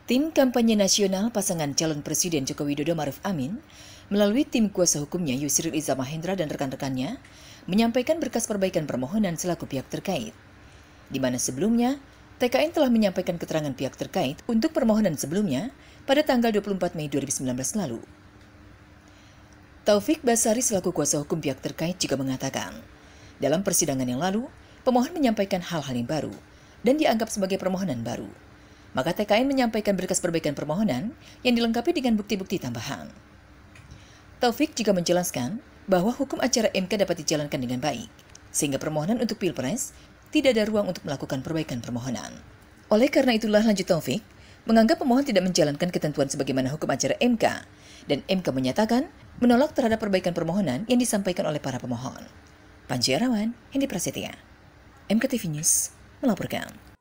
Tim kampanye nasional pasangan calon Presiden Joko Widodo Ma'ruf Amin melalui tim kuasa hukumnya Yusril Iza Mahendra dan rekan-rekannya menyampaikan berkas perbaikan permohonan selaku pihak terkait. Di mana sebelumnya, TKN telah menyampaikan keterangan pihak terkait untuk permohonan sebelumnya pada tanggal 24 Mei 2019 lalu. Taufik Basari selaku kuasa hukum pihak terkait juga mengatakan, dalam persidangan yang lalu, pemohon menyampaikan hal-hal yang baru dan dianggap sebagai permohonan baru. Maka TKN menyampaikan berkas perbaikan permohonan yang dilengkapi dengan bukti-bukti tambahan. Taufik juga menjelaskan bahwa hukum acara MK dapat dijalankan dengan baik, sehingga permohonan untuk Pilpres tidak ada ruang untuk melakukan perbaikan permohonan. Oleh karena itulah, lanjut Taufik, menganggap pemohon tidak menjalankan ketentuan sebagaimana hukum acara MK, dan MK menyatakan menolak terhadap perbaikan permohonan yang disampaikan oleh para pemohon. Panji Arawan, Hendi Prasetya, MKTV News, melaporkan.